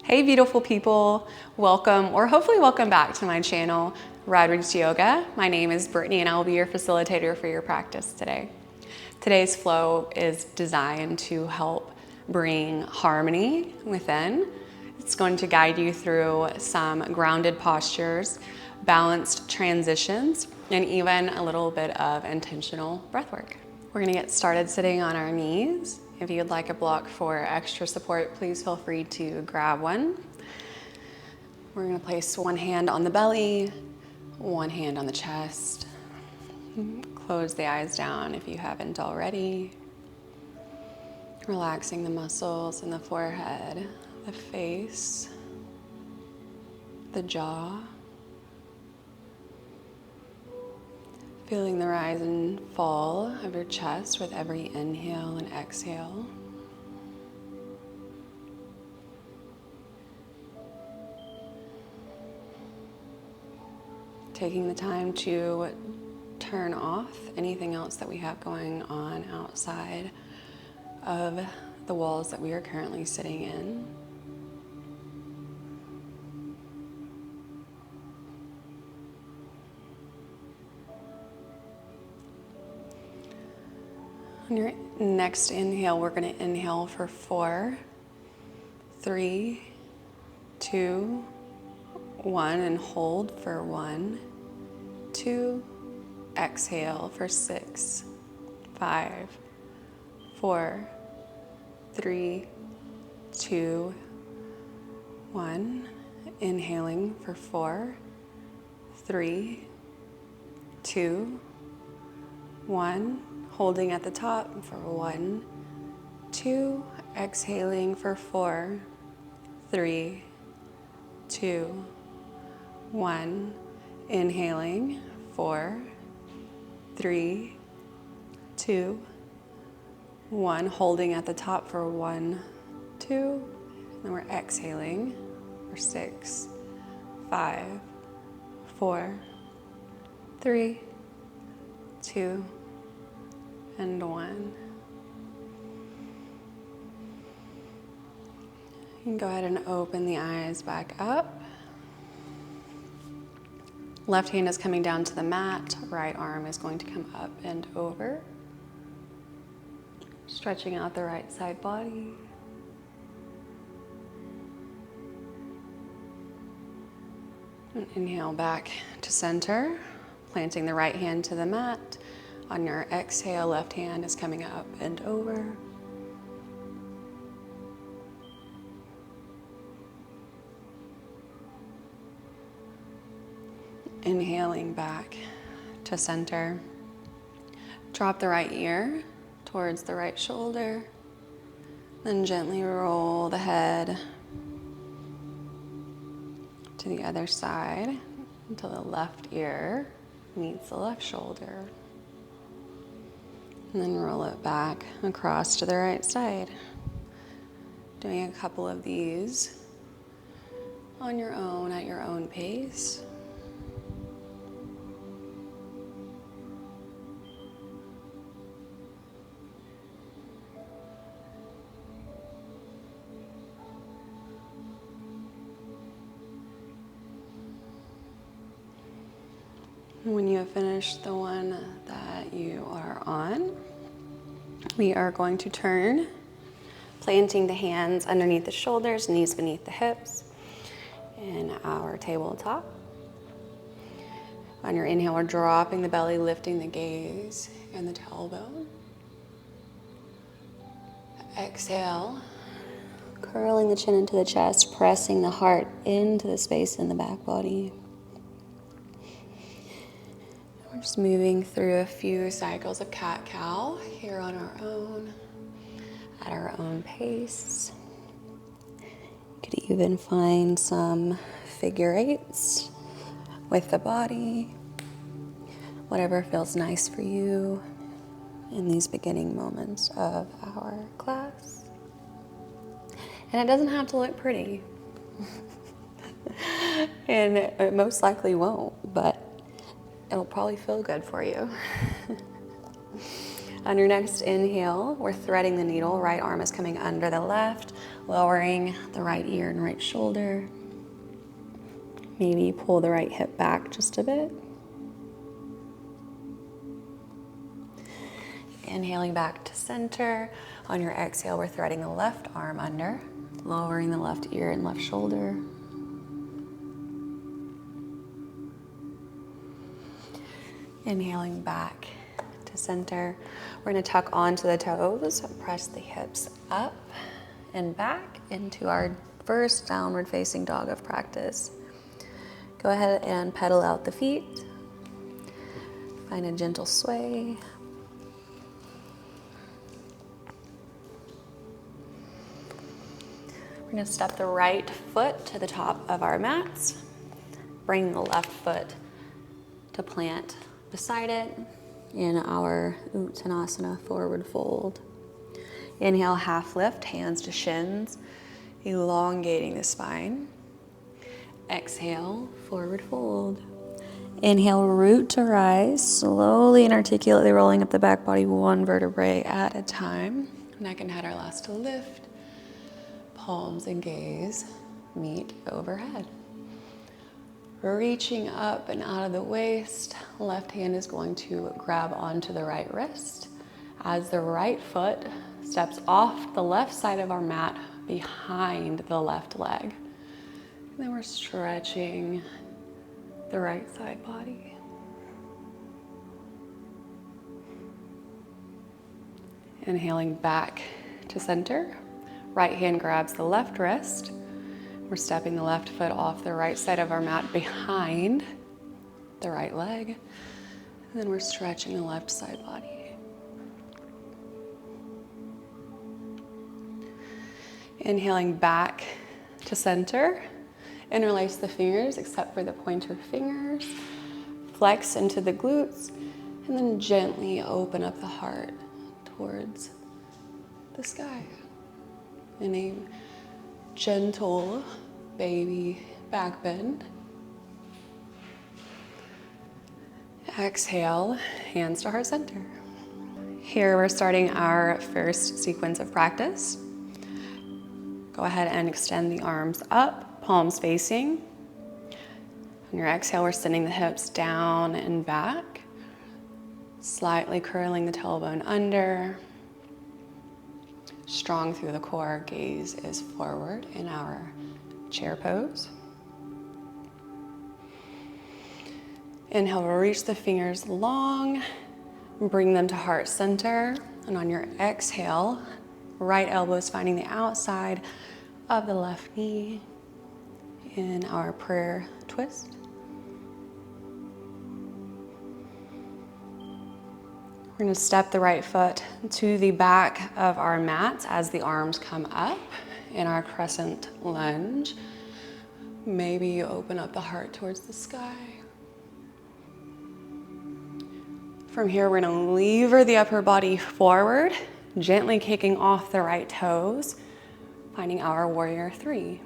Hey beautiful people, welcome or hopefully welcome back to my channel, Rad Roots Yoga. My name is Brittni and I will be your facilitator for your practice today. Today's flow is designed to help bring harmony within. It's going to guide you through some grounded postures, balanced transitions, and even a little bit of intentional breath work. We're gonna get started sitting on our knees. If you'd like a block for extra support, please feel free to grab one. We're gonna place one hand on the belly, one hand on the chest. Close the eyes down if you haven't already. Relaxing the muscles in the forehead, the face, the jaw. Feeling the rise and fall of your chest with every inhale and exhale. Taking the time to turn off anything else that we have going on outside of the walls that we are currently sitting in. On your next inhale, we're going to inhale for 4, 3, 2, 1, and hold for 1, 2, exhale for 6, 5, 4, 3, 2, 1, inhaling for 4, 3, 2, 1, holding at the top for 1, 2, exhaling for 4, 3, 2, 1, inhaling 4, 3, 2, 1, holding at the top for 1, 2, and we're exhaling for 6, 5, 4, 3, 2, and 1. You can go ahead and open the eyes back up. Left hand is coming down to the mat. Right arm is going to come up and over. Stretching out the right side body. And inhale back to center, planting the right hand to the mat. On your exhale, left hand is coming up and over. Inhaling back to center. Drop the right ear towards the right shoulder. Then gently roll the head to the other side until the left ear meets the left shoulder. And then roll it back across to the right side. Doing a couple of these on your own, at your own pace. When you have finished the one that you are on, we are going to turn, planting the hands underneath the shoulders, knees beneath the hips, in our tabletop. On your inhale, we're dropping the belly, lifting the gaze and the tailbone. Exhale, curling the chin into the chest, pressing the heart into the space in the back body. We're just moving through a few cycles of cat-cow here on our own, at our own pace. You could even find some figure eights with the body, whatever feels nice for you in these beginning moments of our class. And it doesn't have to look pretty. And it most likely won't, but it'll probably feel good for you. On your next inhale, we're threading the needle. Right arm is coming under the left, lowering the right ear and right shoulder. Maybe pull the right hip back just a bit. Inhaling back to center. On your exhale, we're threading the left arm under, lowering the left ear and left shoulder. Inhaling back to center. We're going to tuck onto the toes, press the hips up and back into our first downward facing dog of practice. Go ahead and pedal out the feet. Find a gentle sway. We're going to step the right foot to the top of our mats. Bring the left foot to plant beside it in our Uttanasana forward fold. Inhale, half lift, hands to shins, elongating the spine. Exhale, forward fold. Inhale, root to rise, slowly and articulately rolling up the back body one vertebrae at a time. Neck and head are last to lift. Palms and gaze meet overhead. Reaching up and out of the waist, left hand is going to grab onto the right wrist as the right foot steps off the left side of our mat behind the left leg. And then we're stretching the right side body. Inhaling back to center. Right hand grabs the left wrist. We're stepping the left foot off the right side of our mat behind the right leg. And then we're stretching the left side body. Inhaling back to center. Interlace the fingers except for the pointer fingers. Flex into the glutes. And then gently open up the heart towards the sky. In a gentle baby back bend. Exhale, hands to heart center. Here we're starting our first sequence of practice. Go ahead and extend the arms up, palms facing. On your exhale, we're sending the hips down and back, slightly curling the tailbone under. Strong through the core, gaze is forward in our chair pose. Inhale, reach the fingers long, bring them to heart center. And on your exhale, right elbow is finding the outside of the left knee in our prayer twist. We're going to step the right foot to the back of our mats as the arms come up in our crescent lunge. Maybe you open up the heart towards the sky. From here, we're going to lever the upper body forward, gently kicking off the right toes, finding our warrior three.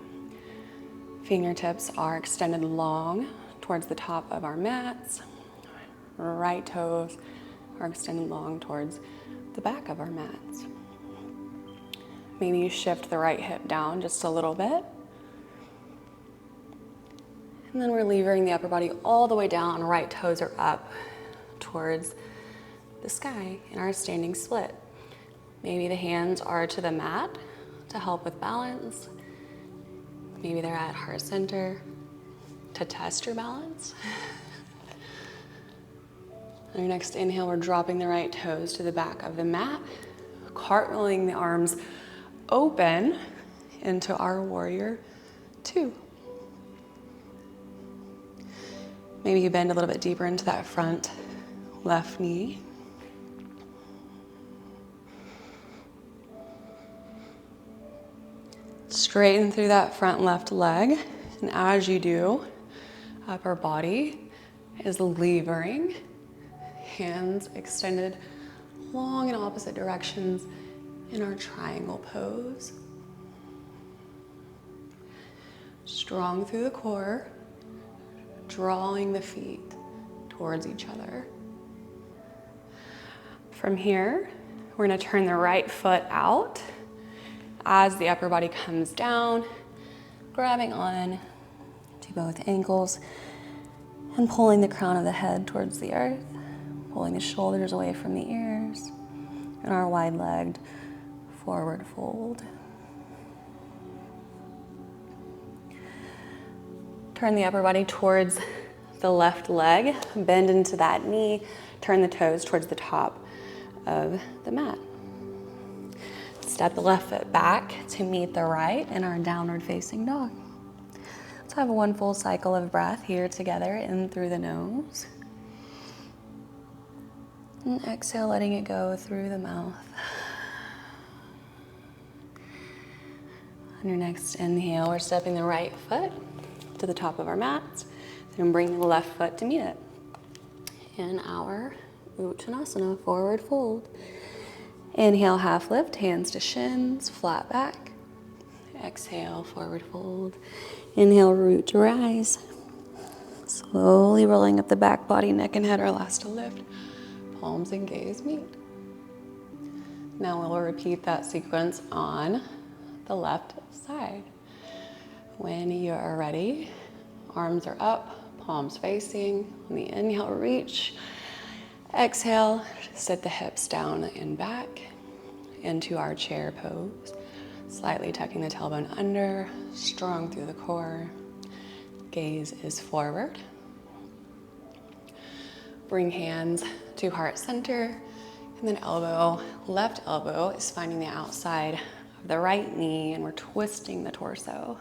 Fingertips are extended long towards the top of our mats. Right toes are extended long towards the back of our mats. Maybe you shift the right hip down just a little bit. And then we're levering the upper body all the way down. Right toes are up towards the sky in our standing split. Maybe the hands are to the mat to help with balance. Maybe they're at heart center to test your balance. On your next inhale, we're dropping the right toes to the back of the mat, cartwheeling the arms open into our warrior two. Maybe you bend a little bit deeper into that front left knee. Straighten through that front left leg, and as you do, upper body is levering. Hands extended long in opposite directions in our triangle pose. Strong through the core, drawing the feet towards each other. From here, we're gonna turn the right foot out as the upper body comes down, grabbing on to both ankles and pulling the crown of the head towards the earth, pulling the shoulders away from the ears, and our wide-legged forward fold. Turn the upper body towards the left leg, bend into that knee, turn the toes towards the top of the mat. Step the left foot back to meet the right in our downward facing dog. Let's have one full cycle of breath here together, in through the nose. And exhale, letting it go through the mouth. On your next inhale, we're stepping the right foot to the top of our mat, then bring the left foot to meet it. In our Uttanasana, forward fold. Inhale, half lift, hands to shins, flat back. Exhale, forward fold. Inhale, root to rise. Slowly rolling up the back body, neck and head are last to lift. Palms and gaze meet. Now we'll repeat that sequence on the left side. When you are ready, arms are up, palms facing. On the inhale, reach. Exhale, sit the hips down and back into our chair pose. Slightly tucking the tailbone under, strong through the core. Gaze is forward. Bring hands to heart center, and then left elbow is finding the outside of the right knee, and we're twisting the torso.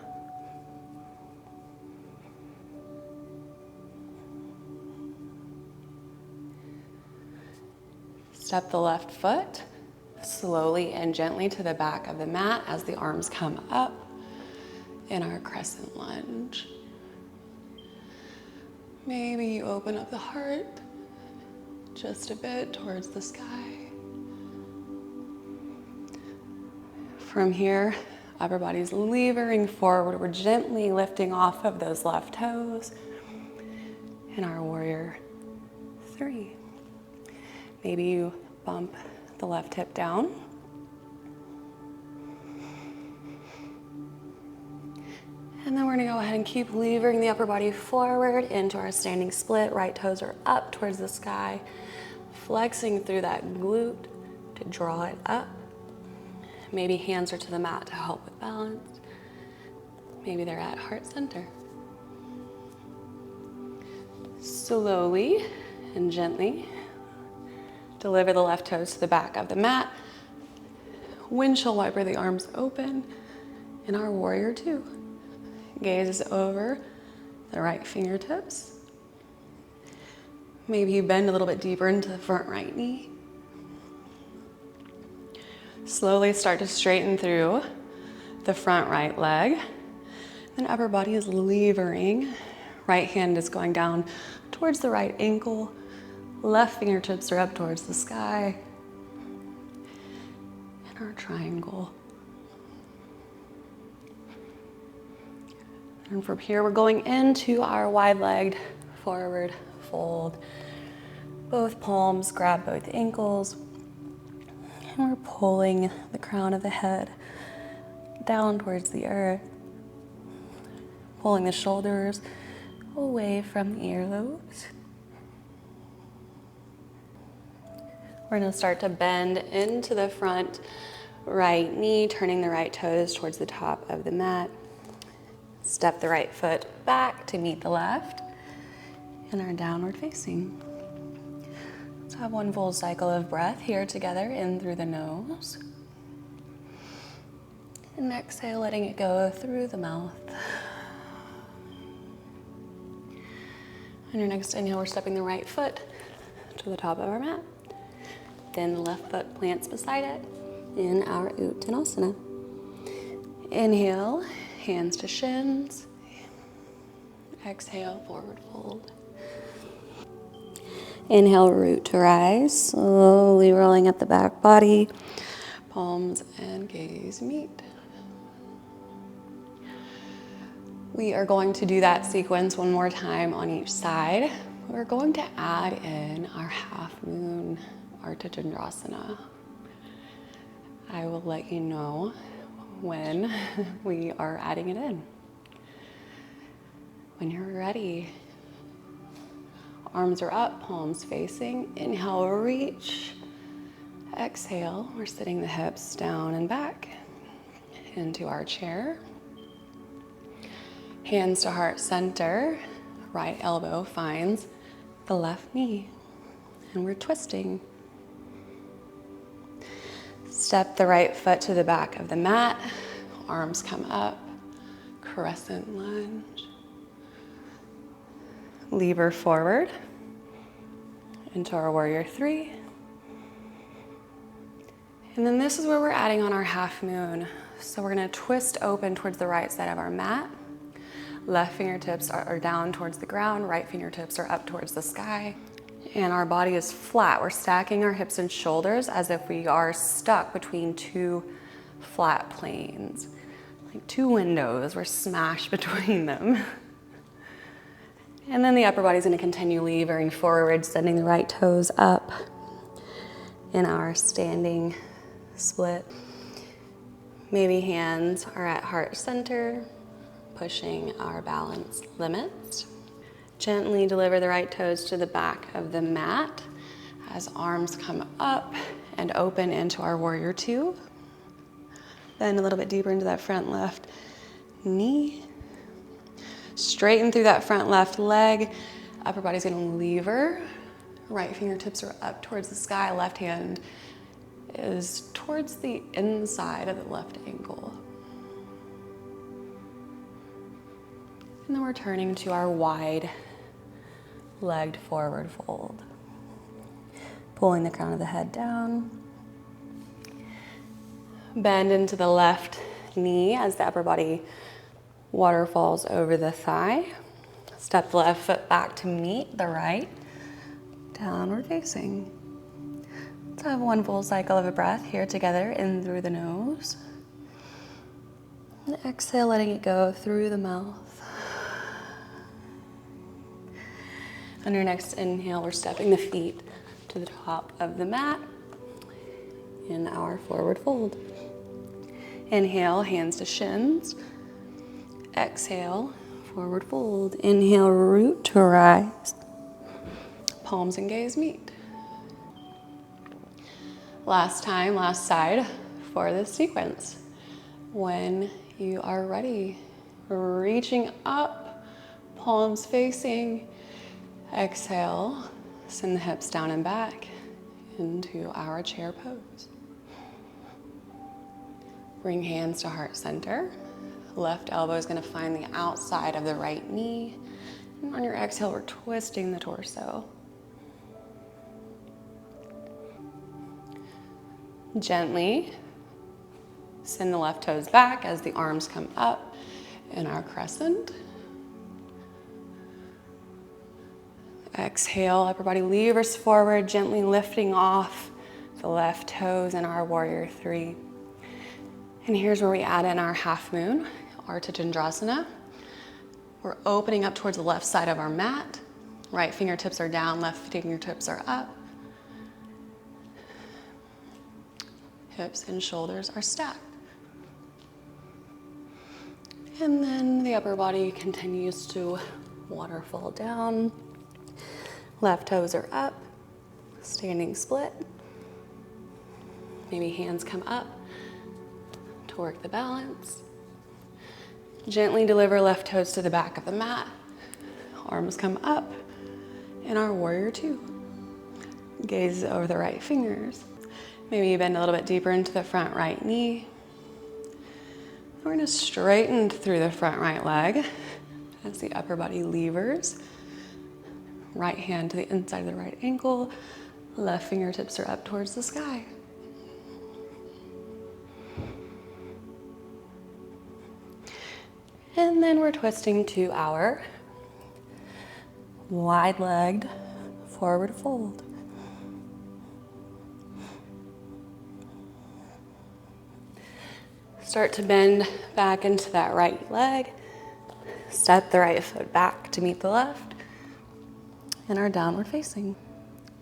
Step the left foot slowly and gently to the back of the mat as the arms come up in our crescent lunge. Maybe you open up the heart just a bit towards the sky. From here, upper body's levering forward. We're gently lifting off of those left toes in our warrior 3. Maybe you bump the left hip down. And then we're gonna go ahead and keep levering the upper body forward into our standing split. Right toes are up towards the sky, flexing through that glute to draw it up. Maybe hands are to the mat to help with balance. Maybe they're at heart center. Slowly and gently deliver the left toes to the back of the mat. Windshield wiper the arms open in our warrior 2. Gaze is over the right fingertips. Maybe you bend a little bit deeper into the front right knee. Slowly start to straighten through the front right leg. Then upper body is levering. Right hand is going down towards the right ankle. Left fingertips are up towards the sky. And our triangle. And from here, we're going into our wide-legged forward fold. Both palms grab both ankles. And we're pulling the crown of the head down towards the earth. Pulling the shoulders away from the earlobes. We're gonna start to bend into the front right knee, turning the right toes towards the top of the mat. Step the right foot back to meet the left in our downward facing. Let's have one full cycle of breath here together, in through the nose. And exhale, letting it go through the mouth. On your next inhale, we're stepping the right foot to the top of our mat. Then the left foot plants beside it in our Uttanasana. Inhale, hands to shins. Exhale, forward fold. Inhale, root to rise. Slowly rolling up the back body. Palms and gaze meet. We are going to do that sequence one more time on each side. We're going to add in our half moon Ardha. I will let you know when we are adding it in. When you're ready, arms are up, palms facing. Inhale, reach. Exhale, we're sitting the hips down and back into our chair. Hands to heart center. Right elbow finds the left knee. And we're twisting. Step the right foot to the back of the mat. Arms come up. Crescent lunge. Lever forward into our warrior three. And then this is where we're adding on our half moon. So we're gonna twist open towards the right side of our mat. Left fingertips are down towards the ground, right fingertips are up towards the sky. And our body is flat. We're stacking our hips and shoulders as if we are stuck between two flat planes. Like two windows, we're smashed between them. And then the upper body's gonna continue levering forward, sending the right toes up in our standing split. Maybe hands are at heart center, pushing our balance limits. Gently deliver the right toes to the back of the mat as arms come up and open into our warrior two. Then a little bit deeper into that front left knee. Straighten through that front left leg. Upper body's gonna lever. Right fingertips are up towards the sky. Left hand is towards the inside of the left ankle. And then we're turning to our wide legged forward fold. Pulling the crown of the head down. Bend into the left knee as the upper body waterfalls over the thigh. Step the left foot back to meet the right. Downward facing. Let's have one full cycle of a breath here together, in through the nose. And exhale, letting it go through the mouth. On your next inhale, we're stepping the feet to the top of the mat in our forward fold. Inhale, hands to shins. Exhale, forward fold. Inhale, root to rise. Palms and gaze meet. Last time, last side for this sequence. When you are ready, reaching up, palms facing. Exhale, send the hips down and back into our chair pose. Bring hands to heart center. Left elbow is going to find the outside of the right knee. And on your exhale, we're twisting the torso. Gently send the left toes back as the arms come up in our crescent. Exhale, upper body levers forward, gently lifting off the left toes in our warrior three. And here's where we add in our half moon, Ardha. We're opening up towards the left side of our mat. Right fingertips are down, left fingertips are up. Hips and shoulders are stacked. And then the upper body continues to waterfall down. Left toes are up, standing split. Maybe hands come up to work the balance. Gently deliver left toes to the back of the mat. Arms come up in our warrior two. Gaze over the right fingers. Maybe you bend a little bit deeper into the front right knee. We're gonna straighten through the front right leg as the upper body levers. Right hand to the inside of the right ankle. Left fingertips are up towards the sky. And then we're twisting to our wide-legged forward fold. Start to bend back into that right leg. Step the right foot back to meet the left. And our downward facing.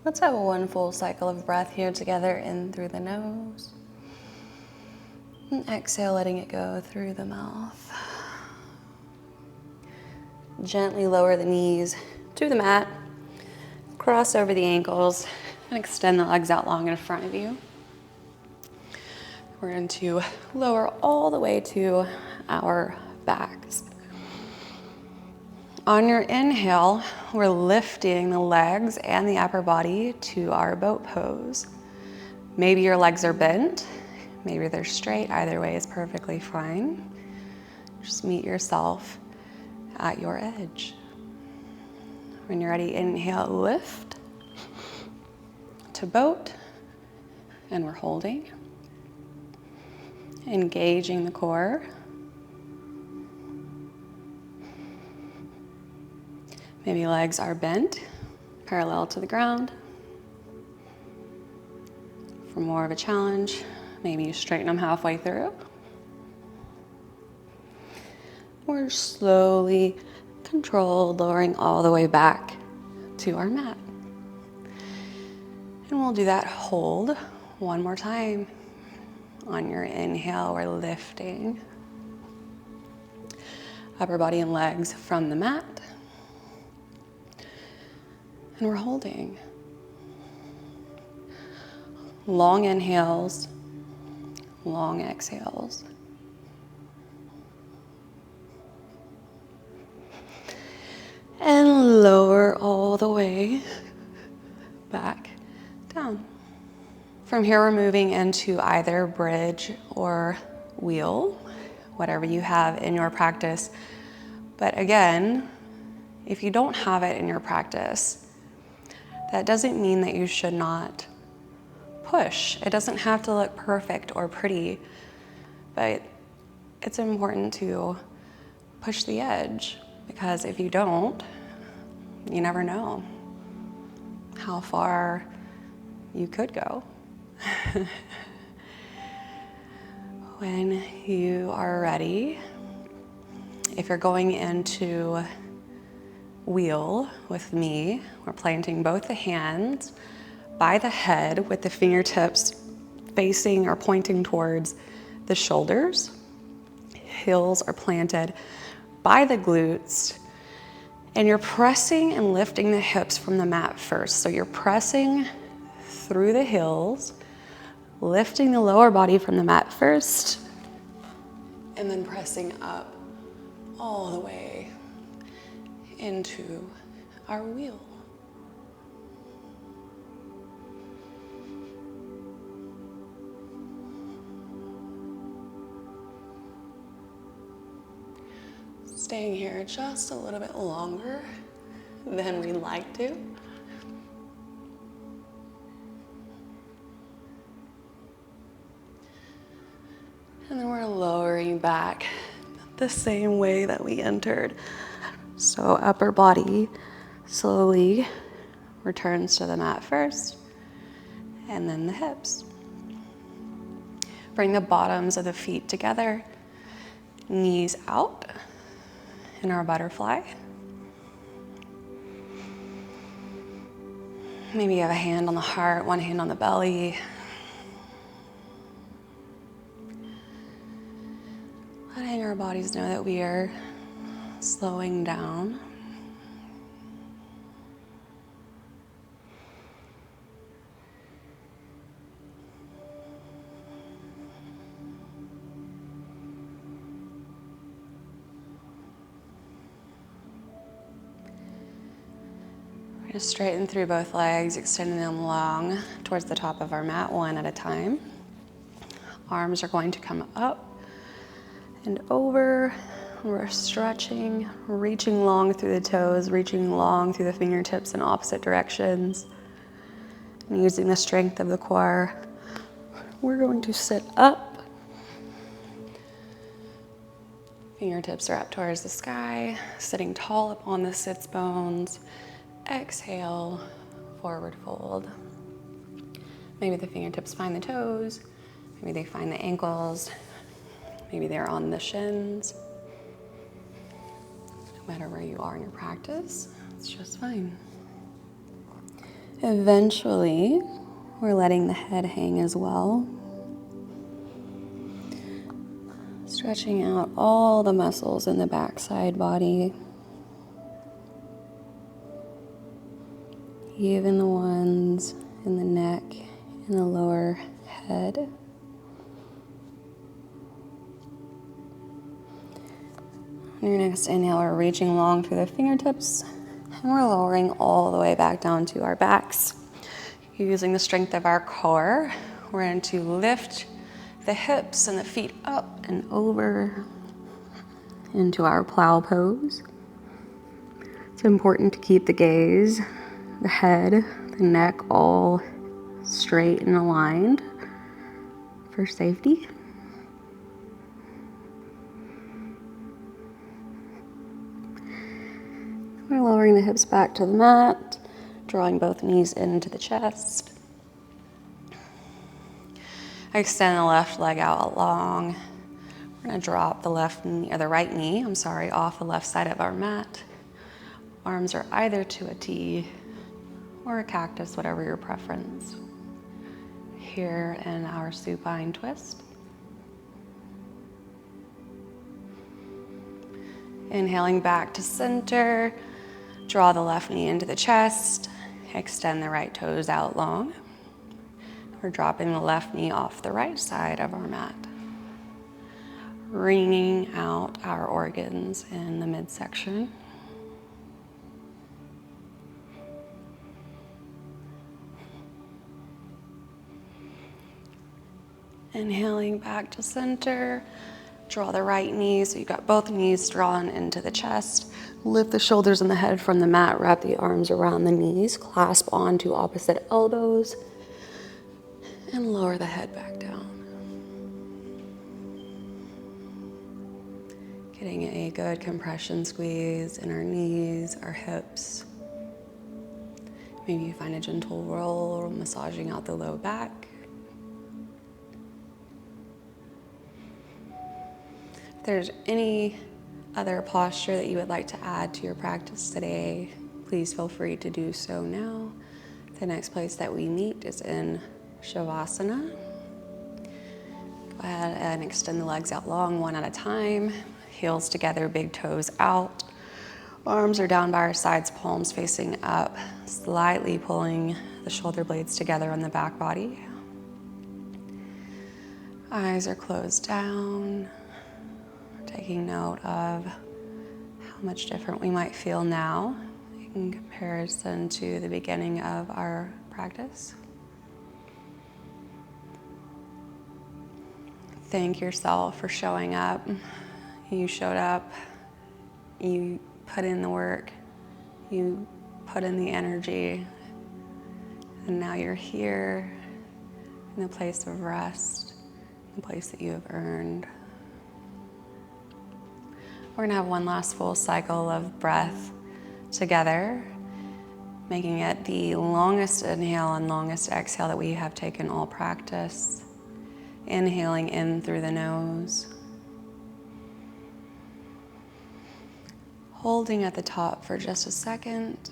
Let's have one full cycle of breath here together, in through the nose. And exhale, letting it go through the mouth. Gently lower the knees to the mat, cross over the ankles, and extend the legs out long in front of you. We're going to lower all the way to our backs. On your inhale, we're lifting the legs and the upper body to our boat pose. Maybe your legs are bent, maybe they're straight. Either way is perfectly fine. Just meet yourself at your edge. When you're ready, inhale, lift to boat, and we're holding. Engaging the core. Maybe legs are bent, parallel to the ground. For more of a challenge, maybe you straighten them halfway through. Or slowly, controlled, lowering all the way back to our mat. And we'll do that hold one more time. On your inhale, we're lifting upper body and legs from the mat. And we're holding. Long inhales, long exhales. And lower all the way back down. From here, we're moving into either bridge or wheel, whatever you have in your practice. But again, if you don't have it in your practice, that doesn't mean that you should not push. It doesn't have to look perfect or pretty, but it's important to push the edge, because if you don't, you never know how far you could go. When you are ready, if you're going into wheel with me, we're planting both the hands by the head with the fingertips facing or pointing towards the shoulders. Heels are planted by the glutes, and you're pressing and lifting the hips from the mat first. So you're pressing through the heels, lifting the lower body from the mat first, and then pressing up all the way into our wheel. Staying here just a little bit longer than we'd like to. And then we're lowering back the same way that we entered. So upper body slowly returns to the mat first, and then the hips. Bring the bottoms of the feet together, knees out in our butterfly. Maybe you have a hand on the heart, one hand on the belly. Letting our bodies know that we are slowing down. We're going to straighten through both legs, extending them long towards the top of our mat, one at a time. Arms are going to come up and over. We're stretching, reaching long through the toes, reaching long through the fingertips in opposite directions. And using the strength of the core, we're going to sit up. Fingertips are up towards the sky, sitting tall up on the sits bones. Exhale, forward fold. Maybe the fingertips find the toes, maybe they find the ankles, maybe they're on the shins. No matter where you are in your practice, it's just fine. Eventually, we're letting the head hang as well. Stretching out all the muscles in the backside body, even the ones in the neck and the lower head. On your next inhale, we're reaching long through the fingertips, and we're lowering all the way back down to our backs. Using the strength of our core, we're going to lift the hips and the feet up and over into our plow pose. It's important to keep the gaze, the head, the neck all straight and aligned for safety. We're lowering the hips back to the mat, drawing both knees into the chest. Extend the left leg out long. We're going to drop the left knee, or the right knee, off the left side of our mat. Arms are either to a T or a cactus, whatever your preference. Here in our supine twist. Inhaling back to center, draw the left knee into the chest, extend the right toes out long. We're dropping the left knee off the right side of our mat. Wringing out our organs in the midsection. Inhaling back to center, draw the right knee, so you've got both knees drawn into the chest. Lift the shoulders and the head from the mat, wrap the arms around the knees, clasp onto opposite elbows, and lower the head back down. Getting a good compression squeeze in our knees, our hips. Maybe you find a gentle roll, massaging out the low back. If there's any other posture that you would like to add to your practice today, please feel free to do so now. The next place that we meet is in Shavasana. Go ahead and extend the legs out long, one at a time. Heels together, big toes out. Arms are down by our sides, palms facing up, slightly pulling the shoulder blades together on the back body. Eyes are closed down. Taking note of how much different we might feel now in comparison to the beginning of our practice. Thank yourself for showing up. You showed up, you put in the work, you put in the energy, and now you're here in the place of rest, the place that you have earned. We're gonna have one last full cycle of breath together, making it the longest inhale and longest exhale that we have taken all practice. Inhaling in through the nose. Holding at the top for just a second.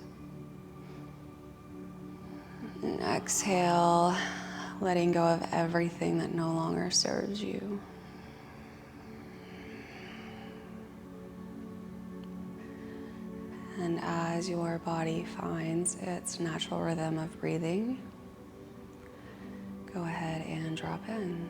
And exhale, letting go of everything that no longer serves you. And as your body finds its natural rhythm of breathing, go ahead and drop in.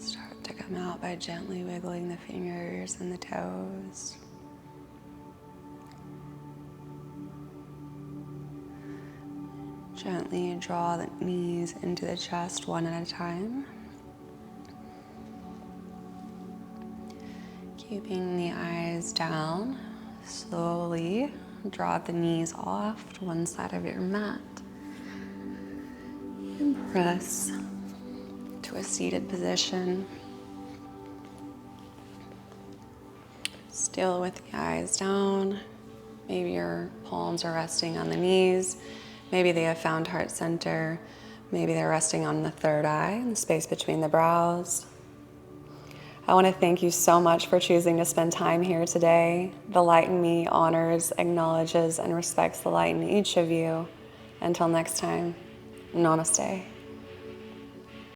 Start to come out by gently wiggling the fingers and the toes. Gently draw the knees into the chest one at a time. Keeping the eyes down, slowly draw the knees off to one side of your mat. And press to a seated position. Still with the eyes down. Maybe your palms are resting on the knees. Maybe they have found heart center. Maybe they're resting on the third eye, the space between the brows. I want to thank you so much for choosing to spend time here today. The light in me honors, acknowledges, and respects the light in each of you. Until next time, namaste.